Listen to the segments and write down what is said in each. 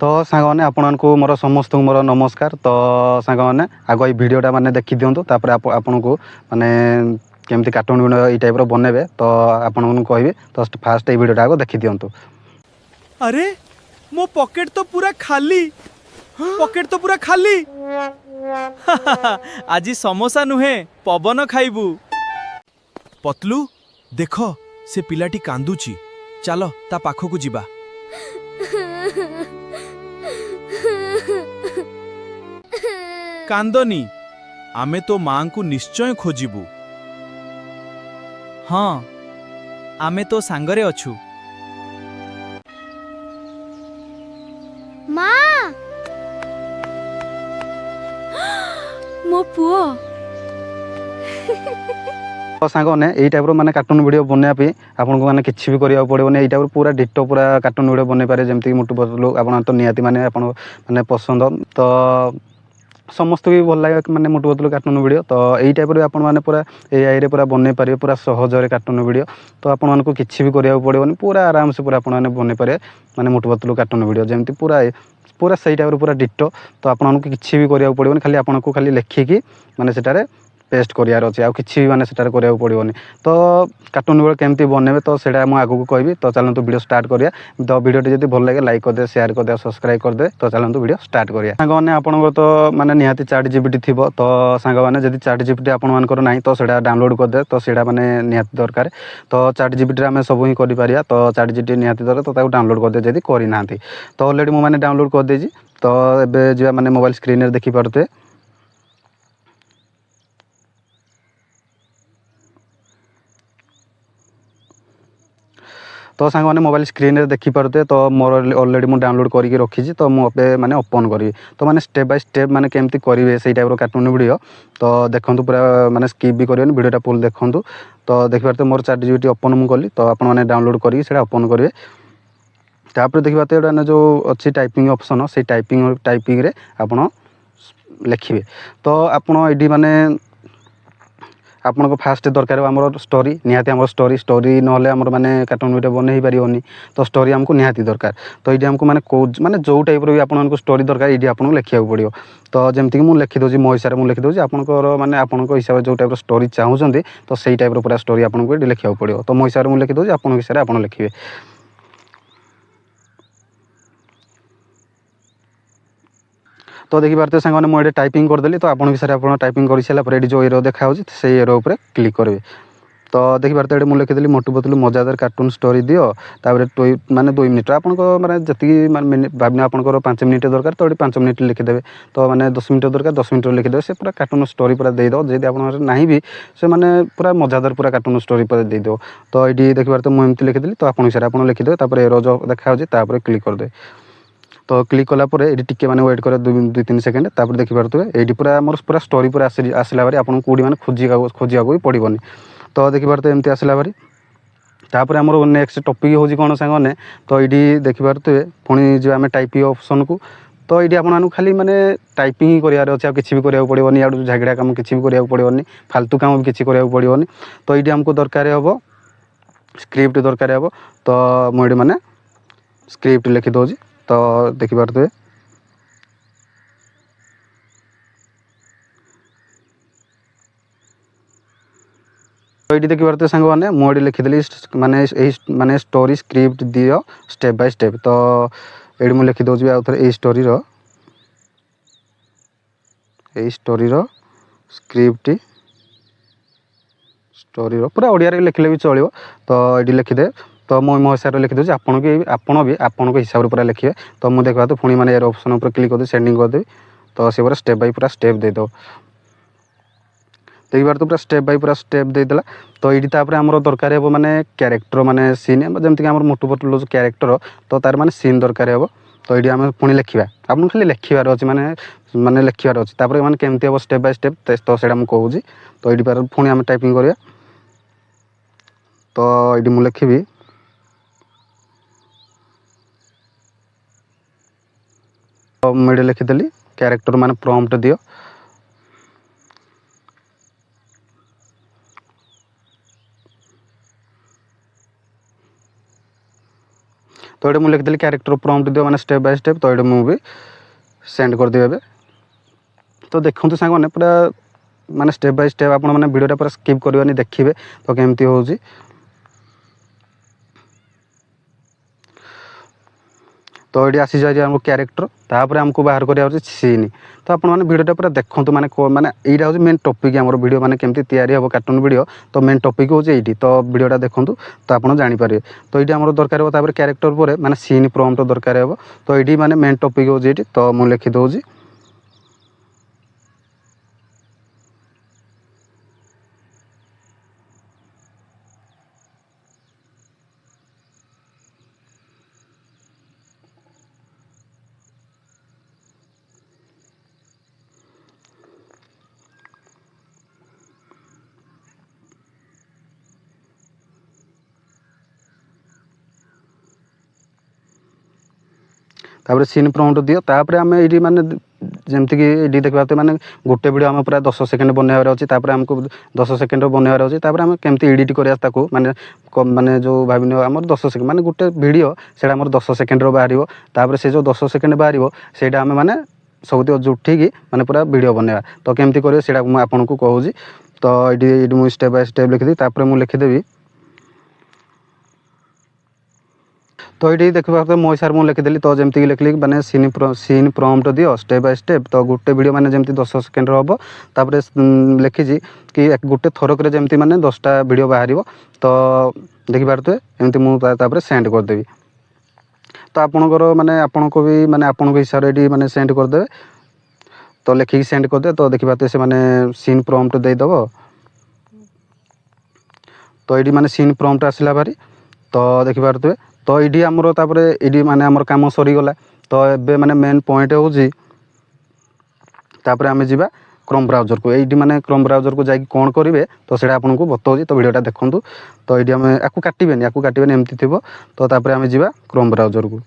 तो सांग मैंने आपण को मोर समस्त मोर नमस्कार। तो सांग मैंने आग ये भिडटा मैंने देखी दिंतु तापर आपण को माने केमती कार्टून वीडियो ये टाइप बनइबे तो आपन को कहबी तो फास्ट ये भिडटा आग देखी दिंतु। अरे मो पॉकेट तो पूरा खाली पॉकेट तो पूरा खाली आज समोसा नुहे पवन खाइबू। पतलू देख से पिलाटी कांदुची चलो ता पाखकू जिबा। कांदनी आमे तो मां को निश्चय खोजिबू। हाँ आमे तो सांगरे अछु। माँ मो पुओ तो सांग मैंने यही टाइप माने कार्टून वीडियो बनवाई आपको माने किसी भी करा पड़ोनी यही टाइप पूरा डिटो पूरा कार्टून वीडियो बनई पारे जमीक मोटू पतलू आप तो निहाती माने माने पसंद तो समस्त भी भल लगे माने मोटू पतलू कार्टून वीडियो तो यही टाइप आपण मैंने पूरा एआई पूरा बनई पारे पूरा सहज कार्टून वीडियो तो आपन को किसी भी करा पड़ोनी पूरा आराम से पूरा आपने बनई पारे माने मोटू पतलू कार्टून वीडियो जमी पूरा पूरा सही टाइप पूरा डिटो तो आपन को किसी भी करा पड़ोनी खाली आपन को खाली लेखिकी माने सेटारे पेस्ट करार अच्छे आउ कि माने सेटारे करा पड़ोनी। तो कार्टून वीडियो केमती बनइबे तो सेटा मुझे आगू कहबी। तो चलते वीडियो स्टार्ट करिया। तो वीडियो जब भल लगे लाइक करदे शेयर करदे सब्सक्राइब करदे। तो चलते वीडियो स्टार्ट करिया। सांग मैंने आपन तो माने निहाती चैट जीपीटी थिबो तो सांग मैंने जब चैट जीपीटी आपन मानकर नहीं तो सेटा डाउनलोड करदे तो सेटा माने निहाती दरकार। तो चैट जीपीटी आम सब ही करिया तो चैट जीपीटी निहाती दरकार तो डाउनलोड करदे जदि करना तो ऑलरेडी मुझे डाउनलोड करदे। तो एबे जो माने मोबाइल स्क्रीन देखी पारुथे तो सांग मैंने मोबाइल स्क्रीन रे देखी पारुथे तो मोर ऑलरेडी मु डाउनलोड करके रखी तो मुझे माने ओपन करी तो माने स्टेप बाय स्टेप माने केमती करेंगे से टाइप कार्टून वीडियो तो देखो पूरा माने स्किप भी करेंगे वीडियोटा फुल देखूँ। तो देखी पारे मोर चैट जीपीटी ओपन मु कली तो आप डाउनलोड करके ओपन करेंगे। तापर देखिए तो जो अच्छी टाइपिंग ऑप्शन से टाइपिंग रे आपण लिखिए तो आपड़ ये माने आपन को फास्ट दरकार आमर स्टोरी निहाती आम स्टोरी नहले आमर माने कार्टून वीडियो बन पारिनी तो स्टोरी आमको निहाती दरकार। तो ये आमको माने जो टाइप भी आपको स्टोरी दरकार ये आपको लिखा पड़ो। तो जमीक मुझे लिखिदे मो हिसाब से लिखिदे आपंकर माने आपन हिसाब से जो टाइप स्टोरी चाहूँगी तो सही टाइप पूरा स्टोरी आपको ये लिखा पड़ो। तो मो हिसाब से लिखिदे आप हिसाब से आप लिखे। तो देखी पारे सांग मैंने मुझे टाइपिंग करदेली तो आपन विषय आप टाइपिंग कर सारापर ये जो एरो देखा से एरो पर क्लिक करेंगे। तो देखी पारे ये मुझे लिखिदेली मोटू पतलू मजादार कार्टून स्टोरी दियो तापर माने 2 मिनिट आपको माने जी भावना आपंकर 5 मिनिट दरकार तो ये 5 मिनिट लिखिदेवे। तो माने 10 मिनिट दरकार 10 मिनिट लिखिदेवे से पूरा कार्टून स्टोरी पूरा देदेव जब आप नहीं भी से माने पूरा मजादार पूरा कार्टून स्टोरी पूरा देदेव। तो ये देखी पारे तो मुझे लिखिदेली तो आप हिसाब से लिखिदेवे तापर एरो जो देखा क्लिक करदे। तो क्लिक कलापर ये टिके मैंने वेट कर 2-3 सेकेंड तापर देखी पारे ये पूरा मोर पूरा स्टोरी पूरा आसला भारी आपको कौटी मैंने खोजा भी पड़ोनी। तो देखी पारे एमती आसला भारी तापर आमर नेक्स्ट टॉपिक हूँ कौन सांग मैंने तो ये देखी पारे पुणी जो आम टाइपिंग ऑप्शन को तो ये आपको खाली माने टाइपिंग ही करार अच्छे किसी भी कराया पड़ोनी या झगड़ा काम किसी भी कराया पड़ोनी फालतू काम भी किसी कराया पड़ोनी। तो ये आमको दरकार हे स्क्रिप्ट दरकार हे तो मुझे माने स्क्रिप्ट लिखी दूसरी। तो देखी पारे तो ये देखी पारे सांग मैंने मुझे लिखिदेली माने स्टोरी स्क्रिप्ट दियो स्टेप बाय स्टेप। तो ये मुझे लिखी दूसरी आउ थे ये स्टोरी स्क्रिप्ट स्टोरी पूरा ओडिया लिखले भी चलो। तो ये लिखिदे तो मो हिसाब से लिखिदे आपन भी आपन हिसाब से पूरा लिखिए। तो मुझे देखा तो पुणी मैंने ऑप्शन पर क्लिक कर सेंडिंग करदेवी तो से पूरा स्टेप बाय पूरा स्टेप देदेव। देखी पारे तो पूरा स्टेप बाय पूरा स्टेप देदेला। तो ये आमर दरकार हे माने कैरेक्टर माने सीन जमीक आम मोटू पतलू जो कैरेक्टर तो तार माने सीन दरकार हे। तो ये आम पुणी लिखा आपन खाली लिखार अच्छे माने लिखार अच्छे माने केमती हम स्टेप बाय स्टेप तो से कहूँ। तो ये पुणी आम टाइपिंग करिया तो ये मुझे लिखी तो मुझे लिखिदेली कैरेक्टर माने प्रॉम्प्ट दियो। तो ये मुझे लिखिदेली क्यारेक्टर प्रॉम्प्ट दियो माने स्टेप बाय स्टेप। तो ये मुझे सेंड कर देबे। तो देखते सांग मैंने पूरा माने स्टेप बाय स्टेप आपण मैंने वीडियोटा पूरा स्किप करवानी देखिए तो केमती होउची। तो ये आसी जाए आम क्यारेक्टर तापर आमको बाहर करा सीन। तो आप वीडियोटा पूरा देखते माने माने यहाँ हूँ मेन टॉपिक आम वीडियो माने केमती तैयारी हम कार्टून वीडियो। तो मेन टॉपिक हूँ ये। तो वीडियोटा देखूँ तो आप जानीपारे। तो ये आम दरकार हो क्यारेक्टर पर माने सीन प्रॉम्प्ट दरकार हो। तो ये माने मेन टॉपिक हूँ ये। तो मुझे लिखिदे तापर सीन प्रॉम्प्ट दियो। तापर आम ये माने जमती कि ये देखा माने गोटे वीडियो आम पूरा 10 सेकंड बनवार अच्छी। तापर आमको 10 सेकंड बनवार अच्छी। तापर आम केमती एडिट करा माने माने जो भाविन आम 10 सेकंड माने गोटे वीडियो से 10 सेकंड बाहर। तापर से जो 10 सेकंड बाहर से आम माने सब जुटिकी माने पूरा वीडियो बनवा। तो केमती करेंगे से आपन को कहूँ। तो ये मुझे स्टेप बाय स्टेप लिखिदी। तापर मुझे लिखिदेवी। तो ये देखा मो हिसाब मुझे लिखिदेली। तो जमती लिखली माने सीन प्रॉम्प्ट दियो स्टेप बाय स्टेप। तो गोटे वीडियो माने जमती 10 सेकंड हम। तापर लिखी कि गोटे थरक जमती माने 10टा वीडियो बाहर। तो देखिपे एमती मुझे सेंड करदेवी। तो आपणकर माने आपण को भी माने आपण हिसाब से माने सेंड करदे। तो लिखिकी सेंड करदे। तो देखिपे से माने सीन प्रॉम्प्ट देदेव। तो ये माने सीन प्रॉम्प्ट आसला भारी। तो देखिपे तो ये आमर तापर ये माने आमर काम सरीगला। तो एबे माने मेन पॉइंट होउची तापर आमे जीवा क्रोम ब्राउजर को। ये माने क्रोम ब्राउजर को जाकि कौन करेंगे तो से आपको बताऊँ। तो वीडियोटा देखूँ। तो ये आम या काटेनि एमती थी। तो तापर आमे जीवा क्रोम ब्राउजर को।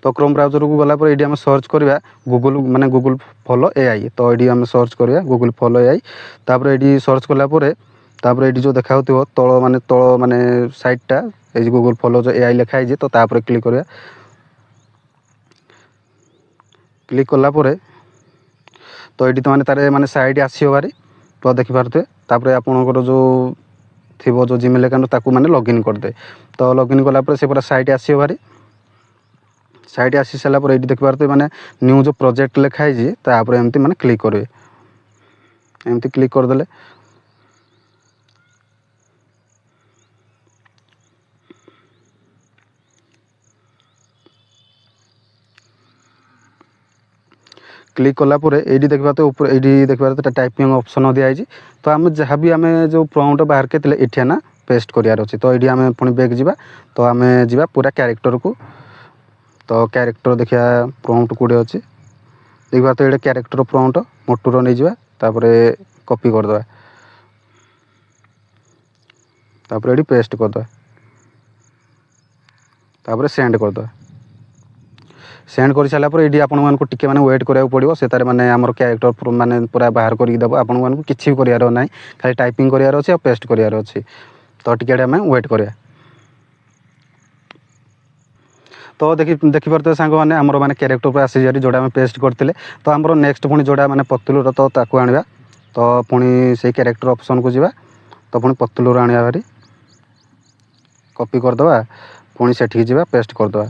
तो क्रोम ब्राउजर को गला पर ये आम सर्च करवा गूगल माने गूगल फॉलो एआई। तो ये आम सर्च करवा गूगल फॉलो एआई। तापर ये सर्च कलापर तापर ये जो देखा तल माने साइडटा ये गूगल फॉलो जो एआई लिखाई। तो तापर क्लिक करवा। क्लिक कलापर तो ये तो माने माने साइड आसो भारी। तो देखिपे तापर आपणकर जो थी जो जीमेल अकाउंट ताकू माने लॉगिन करदे। तो लॉगिन कलापर से पूरा साइड आसो भारी। साइड आसी सारापर ये देखिपे माने न्यू जो प्रोजेक्ट लिखाई। तापर एमती माने क्लिक करेंगे। एमती क्लिक करदे। क्लिक कलापर ये देखा ऊपर ये देखा टाइपिंग ऑप्शन दिखाई। तो आम जहाँ भी आम जो प्रॉम्प्ट बाहर के ये ना पेस्ट करार अच्छे। तो ये आम पुणी बैक जावा। तो आम जा पूरा क्यारेक्टर को। तो क्यारेक्टर देखा प्रॉम्प्ट कौटे अच्छे देखा। तो ये क्यारेक्टर प्रॉम्प्ट मोटूर नहीं जावा। तापर कॉपी करदे। तापर ये पेस्ट करदे। तापर सेंड करदे। सेंड कर सारापर ये आपको टिके माने वेट करा पड़ो। से माने आमर क्यारेक्टर माने पूरा बाहर करके देव। आपको किसी भी करार ना खाली टाइपिंग करार अच्छे और पेस्ट करार अच्छे। तो टिके आम वेट करा। तो देखिपे सांग मैंने आमर माने क्यारेक्टर पर आसी जारी जोड़ा पेस्ट करते। तो आमर नेक्स्ट पुणी जोड़ा माने पतलूर तो ताकू आनिबा। तो पुणी से क्यारेक्टर ऑप्शन को जीवा। तो पुणी पतलूर आनिबा भारी कॉपी करदे। पुणी सेठी जीवा पेस्ट करदे।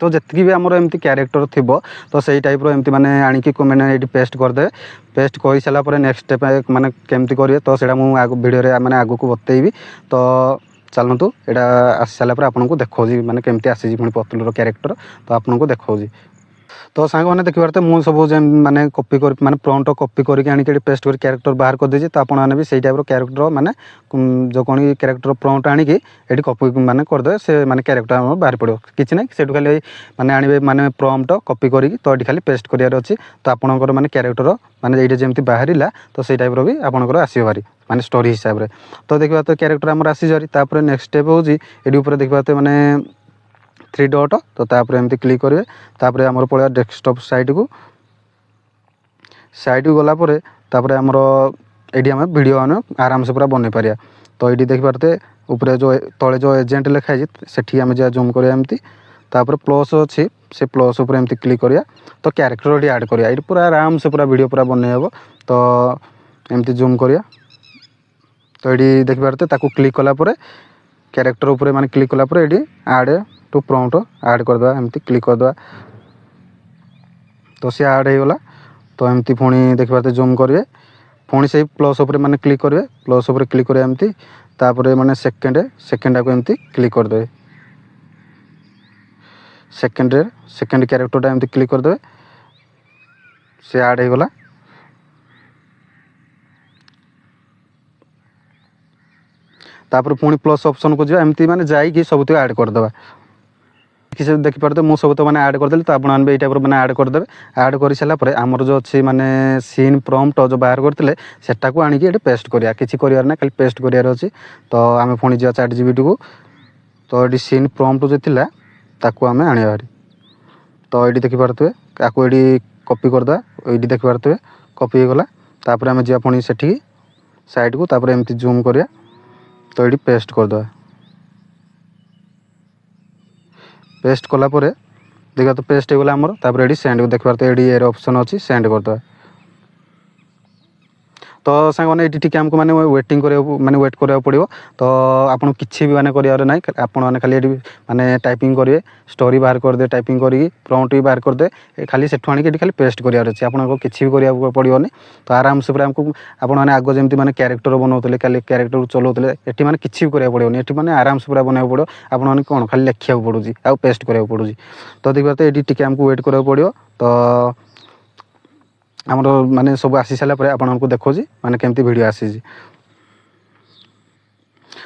तो जितकी भी आमर एमती क्यारेक्टर थी तो सही टाइप एमती माने आनिकी मैंने ये पेस्ट करदे। पेस्ट कर सारापर नेक्स्ट स्टेप माने केमती करेंगे तो सेटा मु वीडियो माने आगु को बतेइबी। तो चलतु यहाँ आसी सारापर आपको देखा माने केमती आसी पुणी पतलूर क्यारेक्टर। तो आपको देखा। तो सांग मैंने देखिए मुझे सब माने कॉपी कर माने प्रॉम्प्ट कॉपी करके आनिक पेस्ट कर क्यारेक्टर बाहर कर देछि। तो आपने भी सही टाइप क्यारेक्टर माने जो कौन क्यारेक्टर प्रॉम्प्ट आनिकी ये कॉपी माने करदे। से माने क्यारेक्टर बाहर पड़ो किसी ना से खाली माने आनिबे माने प्रॉम्प्ट कॉपी करके। तो ये खाली पेस्ट करार अच्छी। तो आपणकर माने क्यारेक्टर माने ये जमी बाहर तो सही टाइप भी आपंकर आसो भारी माने स्टोरी हिसाब से। तो देखा तो क्यारेक्टर आमर आसी जारी। तापर नेक्स्ट स्टेप हूँ ये देखा माने 3 डॉट। तो तापर एमती क्लिक करेंगे। तापर आमर पड़े डेस्कटॉप साइट को। ସାଇଡ଼କୁ ଗଲା ପରେ ତାପରେ ଆମର ଏଇଠି ଆମେ ଭିଡ଼ିଓ ମାନେ ଆରାମସେ ପୁରା ବନେଇ ପାରିବା। ତ ଏଇଠି ଦେଖିପାରୁଥିବେ ଉପରେ ଯେଉଁ ତଳେ ଯେଉଁ ଏଜେଣ୍ଟ ଲେଖା ହେଇଛି ସେଠି ଆମେ ଯାହା ଜୁମ୍ କରିବା ଏମିତି, ତାପରେ ପ୍ଲସ୍ ଅଛି ସେ ପ୍ଲସ୍ ଉପରେ ଏମିତି କ୍ଲିକ୍ କରିବା। ତ କ୍ୟାରେକ୍ଟର ଏଠି ଆଡ଼୍ କରିବା, ଏଇଠି ପୁରା ଆରାମସେ ପୁରା ଭିଡ଼ିଓ ପୁରା ବନେଇ ହେବ। ତ ଏମିତି ଜୁମ୍ କରିବା। ତ ଏଇଠି ଦେଖିପାରୁଥିବେ ତାକୁ କ୍ଲିକ୍ କଲା ପରେ କ୍ୟାରେକ୍ଟର ଉପରେ ମାନେ କ୍ଲିକ୍ କଲା ପରେ ଏଇଠି ଆଡ଼୍ ଟୁ ପ୍ରମ୍ପ୍ଟ ଆଡ଼୍ କରିଦେବା, ଏମିତି କ୍ଲିକ୍ କରିଦେବା। ତ ସେ ଆଡ଼୍ ହେଇଗଲା। ତ ଏମିତି ପୁଣି ଦେଖିପାରୁଥିବେ ଜୁମ୍ କରିବେ, ପୁଣି ସେଇ ପ୍ଲସ୍ ଉପରେ ମାନେ କ୍ଲିକ୍ କରିବେ, ପ୍ଲସ୍ ଉପରେ କ୍ଲିକ୍ କରିବା ଏମିତି, ତାପରେ ମାନେ ସେକେଣ୍ଡଟାକୁ ଏମିତି କ୍ଲିକ୍ କରିଦେବେ। ସେକେଣ୍ଡ କ୍ୟାରେକ୍ଟରଟା ଏମିତି କ୍ଲିକ୍ କରିଦେବେ, ସେ ଆଡ଼୍ ହେଇଗଲା। ତାପରେ ପୁଣି ପ୍ଲସ୍ ଅପସନ୍କୁ ଯିବା, ଏମିତି ମାନେ ଯାଇକି ସବୁତିକ ଆଡ଼୍ କରିଦେବା। ଦେଖିପାରୁଥିବେ ମୁଁ ସବୁ ତ ମାନେ ଆଡ଼୍ କରିଦେଲି। ତ ଆପଣମାନେ ବି ଏଇ ଟାଇପ୍ର ମାନେ ଆଡ଼୍ କରିଦେବେ। ଆଡ଼୍ କରିସାରିଲା ପରେ ଆମର ଯେଉଁ ଅଛି ମାନେ ସିନ୍ ପ୍ରମ୍ପ୍ଟ ଯେଉଁ ବାହାର କରିଥିଲେ ସେଟାକୁ ଆଣିକି ଏଠି ପେଷ୍ଟ କରିବା, କିଛି କରିବାର ନାହିଁ, ଖାଲି ପେଷ୍ଟ କରିବାର ଅଛି। ତ ଆମେ ପୁଣି ଯିବା ChatGPTକୁ। ତ ଏଠି ସିନ୍ ପ୍ରମ୍ପ୍ଟ ଯେଉଁ ଥିଲା ତାକୁ ଆମେ ଆଣିବା ଭାରି। ତ ଏଇଠି ଦେଖିପାରୁଥିବେ ତାକୁ ଏଇଠି କପି କରିଦେବା, ଏଇଠି ଦେଖିପାରୁଥିବେ କପି ହେଇଗଲା। ତାପରେ ଆମେ ଯିବା ପୁଣି ସେଠିକି ସାଇଡ଼କୁ, ତାପରେ ଏମିତି ଜୁମ୍ କରିବା। ତ ଏଇଠି ପେଷ୍ଟ କରିଦେବା। ପେଷ୍ଟ କଲା ପରେ ଦେଖିବା ତ ପେଷ୍ଟ ହେଇଗଲା ଆମର। ତାପରେ ଏଠି ସେଣ୍ଡ ଦେଖିପାରୁଥିବେ ଏଠି ଏର ଅପସନ୍ ଅଛି, ସେଣ୍ଡ କରିଦେବା। ତ ସାଙ୍ଗମାନେ ଏଇଠି ଟିକେ ଆମକୁ ମାନେ ୱେଟ୍ କରିବାକୁ ପଡ଼ିବ। ତ ଆପଣ କିଛି ବି ମାନେ କରିବାର ନାହିଁ, ଆପଣମାନେ ଖାଲି ଏଠି ମାନେ ଟାଇପିଂ କରିବେ, ଷ୍ଟୋରି ବାହାର କରିଦେବେ ଟାଇପିଂ କରିକି, ପ୍ରମ୍ପ୍ଟ ବି ବାହାର କରିଦେବେ, ଖାଲି ସେଠୁ ଆଣିକି ଏଠି ଖାଲି ପେଷ୍ଟ କରିବାର ଅଛି। ଆପଣଙ୍କୁ କିଛି ବି କରିବାକୁ ପଡ଼ିବନି। ତ ଆରାମସେ ପୁରା ଆମକୁ ଆପଣମାନେ ଆଗ ଯେମିତି ମାନେ କ୍ୟାରେକ୍ଟର ବନାଉଥିଲେ, ଖାଲି କ୍ୟାରେକ୍ଟରକୁ ଚଲାଉଥିଲେ, ଏଠି ମାନେ କିଛି ବି କରିବାକୁ ପଡ଼ିବନି। ଏଠି ମାନେ ଆରାମସେ ପୁରା ବନାଇବାକୁ ପଡ଼ିବ। ଆପଣମାନେ କ'ଣ ଖାଲି ଲେଖିବାକୁ ପଡ଼ୁଛି ଆଉ ପେଷ୍ଟ କରିବାକୁ ପଡ଼ୁଛି। ତ ଦେଖିବା ତ ଏଠି ଟିକେ ଆମକୁ ୱେଟ୍ କରିବାକୁ ପଡ଼ିବ। ତ ଆମର ମାନେ ସବୁ ଆସି ସାରିଲା ପରେ ଆପଣଙ୍କୁ ଦେଖାଉଛି ମାନେ କେମିତି ଭିଡ଼ିଓ ଆସିଛି।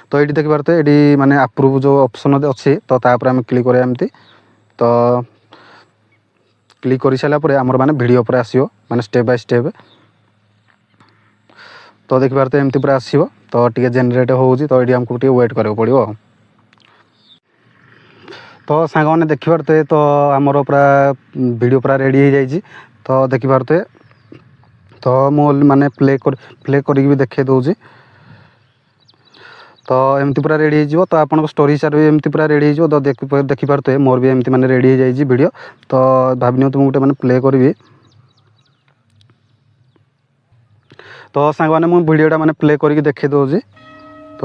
ତ ଏଇଠି ଦେଖିପାରୁଥିବେ ଏଠି ମାନେ ଆପ୍ରୁଭ୍ ଯେଉଁ ଅପସନ୍ ଅଛି ତ ତାପରେ ଆମେ କ୍ଲିକ୍ କରିବା ଏମିତି। ତ କ୍ଲିକ୍ କରିସାରିଲା ପରେ ଆମର ମାନେ ଭିଡ଼ିଓ ଉପରେ ଆସିବ ମାନେ ଷ୍ଟେପ୍ ବାଇ ଷ୍ଟେପ୍। ତ ଦେଖିପାରୁଥିବେ ଏମିତି ପୁରା ଆସିବ। ତ ଟିକେ ଜେନେରେଟ୍ ହେଉଛି, ତ ଏଠି ଆମକୁ ଟିକେ ୱେଟ୍ କରିବାକୁ ପଡ଼ିବ। ତ ସାଙ୍ଗମାନେ ଦେଖିପାରୁଥିବେ ତ ଆମର ପୁରା ଭିଡ଼ିଓ ପୁରା ରେଡ଼ି ହେଇଯାଇଛି। ତ ଦେଖିପାରୁଥିବେ ତ ମୁଁ ମାନେ ପ୍ଲେ କରିକି ବି ଦେଖାଇ ଦେଉଛି। ତ ଏମିତି ପୁରା ରେଡ଼ି ହେଇଯିବ। ତ ଆପଣଙ୍କ ଷ୍ଟୋରି ହିସାବରେ ବି ଏମିତି ପୁରା ରେଡ଼ି ହେଇଯିବ। ତ ଦେଖିପାରୁଥିବେ ମୋର ବି ଏମିତି ମାନେ ରେଡ଼ି ହେଇଯାଇଛି ଭିଡ଼ିଓ। ତ ଭାବି ନିଅନ୍ତୁ ମୁଁ ଗୋଟେ ମାନେ ପ୍ଲେ କରିବି। ତ ସାଙ୍ଗମାନେ ମୁଁ ଭିଡ଼ିଓଟା ମାନେ ପ୍ଲେ କରିକି ଦେଖାଇ ଦେଉଛି। ତ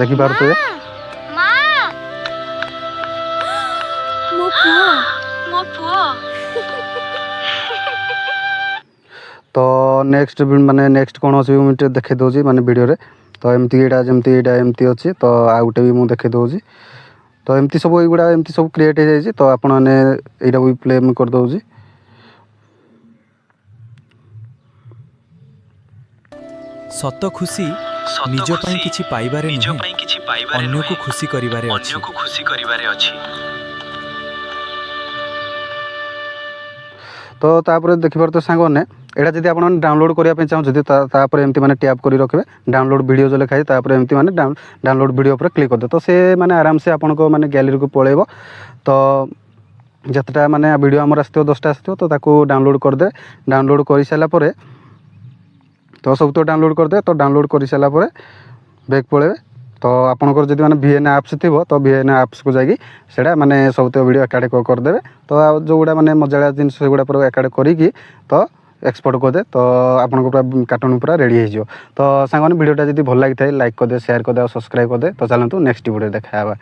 ଦେଖିପାରୁଥିବେ ମୋ ପୁଅ। ତ ନେକ୍ସଟ କ'ଣ ଅଛି ମୁଁ ଟିକେ ଦେଖାଇ ଦେଉଛି ମାନେ ଭିଡ଼ିଓରେ। ତ ଏମିତି ଏଇଟା ଏମିତି ଅଛି। ତ ଆଉ ଗୋଟେ ବି ମୁଁ ଦେଖାଇ ଦେଉଛି। ତ ଏମିତି ସବୁ ଏଇଗୁଡ଼ା ଏମିତି ସବୁ କ୍ରିଏଟ୍ ହେଇଯାଇଛି। ତ ଆପଣମାନେ ଏଇଟାକୁ ବି ପ୍ଲେ ମୁଁ କରିଦେଉଛି। ସତ ଖୁସି ନିଜ ପାଇଁ କିଛି ପାଇବାରେ ନୁହେଁ, ଅନ୍ୟକୁ ଖୁସି କରିବାରେ ଅଛି। ତ ତାପରେ ଦେଖିପାରୁଥିବେ ସାଙ୍ଗମାନେ ଏଇଟା ଯଦି ଆପଣମାନେ ଡାଉନଲୋଡ଼ କରିବା ପାଇଁ ଚାହୁଁଛନ୍ତି ତାପରେ ଏମିତି ମାନେ ଟ୍ୟାପ୍ କରି ରଖିବେ, ଡାଉନଲୋଡ଼ ଭିଡ଼ିଓ ଯେଉଁ ଲେଖା ହେଇଛି ତାପରେ ଏମିତି ମାନେ ଡାଉନଲୋଡ଼ ଭିଡ଼ିଓ ଉପରେ କ୍ଲିକ୍ କରିଦେବେ। ତ ସେ ମାନେ ଆରାମସେ ଆପଣଙ୍କ ମାନେ ଗ୍ୟାଲେରୀକୁ ପଳାଇବ। ତ ଯେତେଟା ମାନେ ଭିଡ଼ିଓ ଆମର ଆସିଥିବ 10ଟା ଆସିଥିବ ତ ତାକୁ ଡାଉନଲୋଡ଼ କରିଦେବେ। ଡାଉନଲୋଡ଼ କରିସାରିଲା ପରେ ତ ସବୁ ତ ଡାଉନଲୋଡ଼ କରିଦେବେ। ତ ଡାଉନଲୋଡ଼ କରିସାରିଲା ପରେ ବ୍ୟାକ୍ ପଳାଇବେ। ତ ଆପଣଙ୍କର ଯଦି ମାନେ VN ଆପ୍ସ ଥିବ ତ VN ଆପ୍ସକୁ ଯାଇକି ସେଇଟା ମାନେ ସବୁ ତ ଭିଡ଼ିଓ ଏକାଠି କରିଦେବେ। ତ ଆଉ ଯେଉଁଗୁଡ଼ା ମାନେ ମଜାଳିଆ ଜିନିଷ ସେଗୁଡ଼ା ପୁରା ଏକାଠି କରିକି ତ ଏକ୍ସପୋର୍ଟ କରିଦେବେ। ତ ଆପଣଙ୍କ ପୁରା କାର୍ଟୁନ୍ ପୁରା ରେଡ଼ି ହେଇଯିବ। ତ ସାଙ୍ଗମାନେ ଭିଡ଼ିଓଟା ଯଦି ଭଲ ଲାଗିଥାଏ ଲାଇକ୍ କରିଦେବେ, ସେୟାର କରିଦେବେ ଆଉ ସବସ୍କ୍ରାଇବ୍ କରିଦେବେ। ତ ଚାଲନ୍ତୁ ନେକ୍ସଟ ଭିଡ଼ିଓ ଦେଖା ହେବା।